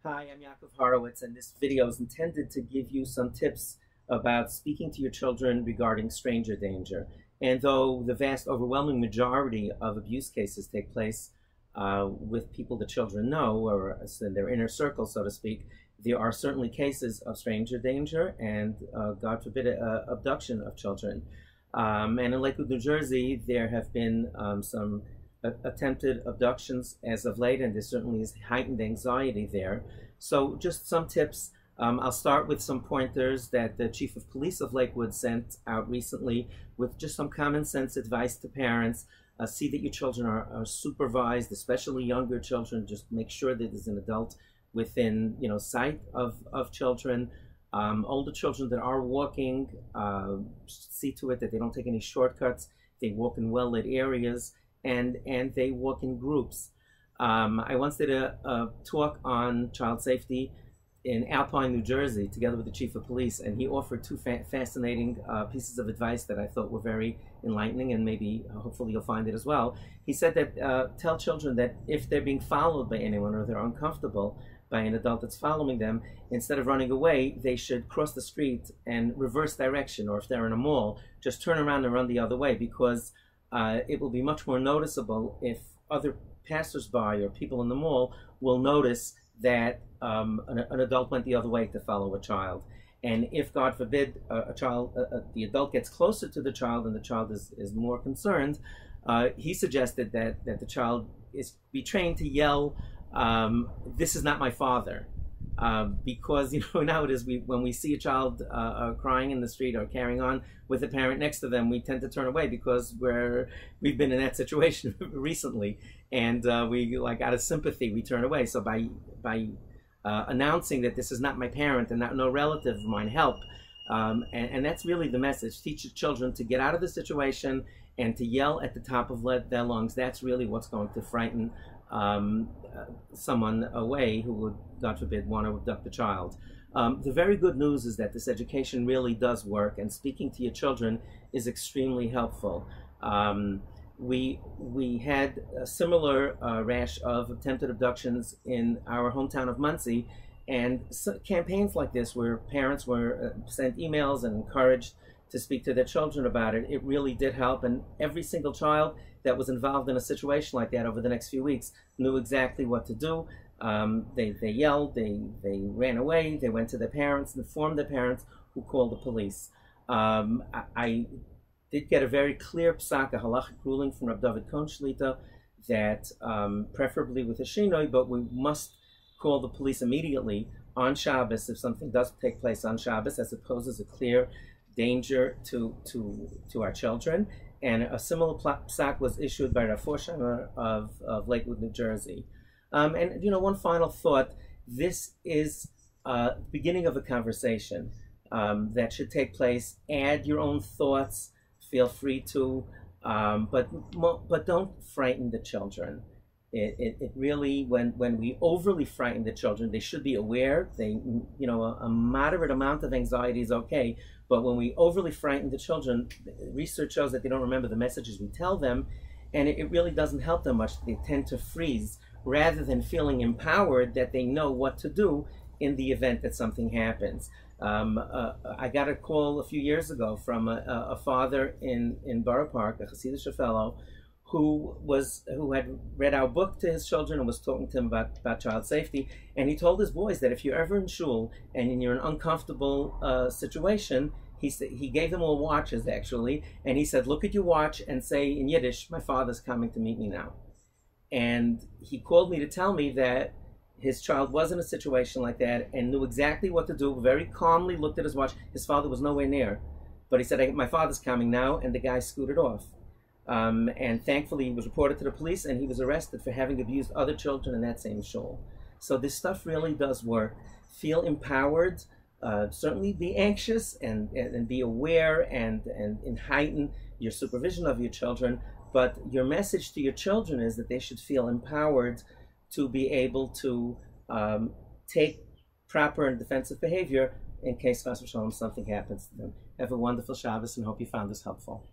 Hi, I'm Yakov Horowitz, and this video is intended to give you some tips about speaking to your children regarding stranger danger. And though the vast overwhelming majority of abuse cases take place with people the children know, or in their inner circle, so to speak, there are certainly cases of stranger danger and, God forbid, abduction of children. And in Lakewood, New Jersey, there have been some attempted abductions as of late, and there certainly is heightened anxiety there. So just some tips. I'll start with some pointers that the Chief of Police of Lakewood sent out recently with just some common sense advice to parents. See that your children are supervised, especially younger children. Just make sure that there's an adult within sight of children. Older children that are walking, see to it that they don't take any shortcuts. They walk in well-lit areas, and they walk in groups. I once did a talk on child safety in Alpine, New Jersey, together with the Chief of Police, and he offered two fascinating pieces of advice that I thought were very enlightening, and maybe hopefully you'll find it as well. He said that tell children that if they're being followed by anyone or they're uncomfortable by an adult that's following them, instead of running away, they should cross the street and reverse direction, or if they're in a mall, just turn around and run the other way, because it will be much more noticeable if other passersby or people in the mall will notice that an adult went the other way to follow a child. And if, God forbid, the adult gets closer to the child and the child is more concerned, he suggested that the child be trained to yell, "This is not my father." Because nowadays when we see a child crying in the street or carrying on with a parent next to them, we tend to turn away because we've been in that situation recently, and we, like, out of sympathy, we turn away. So by announcing that this is not my parent and no relative of mine, help, and that's really the message. Teach your children to get out of the situation and to yell at the top of their lungs. That's really what's going to frighten someone away who would, God forbid, want to abduct a child. The very good news is that this education really does work, and speaking to your children is extremely helpful. We had a similar rash of attempted abductions in our hometown of Muncie, and campaigns like this where parents were sent emails and encouraged to speak to their children about it, it really did help. And every single child that was involved in a situation like that over the next few weeks knew exactly what to do. They yelled, they ran away, they went to their parents, informed their parents, who called the police. I did get a very clear psak, a halachic ruling from Rabbi David Cohen Shlita, that preferably with a shinoi, but we must call the police immediately on Shabbos if something does take place on Shabbos, as it poses a clear danger to our children. And a similar psak was issued by Rav Forsheimer of Lakewood, New Jersey. And one final thought: this is the beginning of a conversation that should take place. Add your own thoughts. Feel free to, but don't frighten the children. It really, when we overly frighten the children, they should be aware. A moderate amount of anxiety is okay, but when we overly frighten the children, research shows that they don't remember the messages we tell them, and it really doesn't help them much. They tend to freeze rather than feeling empowered that they know what to do in the event that something happens. I got a call a few years ago from a father in Borough Park, a Hasidic fellow, who had read our book to his children and was talking to them about child safety. And he told his boys that if you're ever in shul and you're in an uncomfortable situation, he gave them all watches, actually, and he said, look at your watch and say in Yiddish, "My father's coming to meet me now." And he called me to tell me that his child was in a situation like that and knew exactly what to do, very calmly looked at his watch. His father was nowhere near, but he said, "My father's coming now," and the guy scooted off. And thankfully he was reported to the police, and he was arrested for having abused other children in that same shul. So this stuff really does work. Feel empowered, certainly be anxious and be aware and heighten your supervision of your children, but your message to your children is that they should feel empowered to be able to take proper and defensive behavior in case, chas v'shalom, something happens to them. Have a wonderful Shabbos, and hope you found this helpful.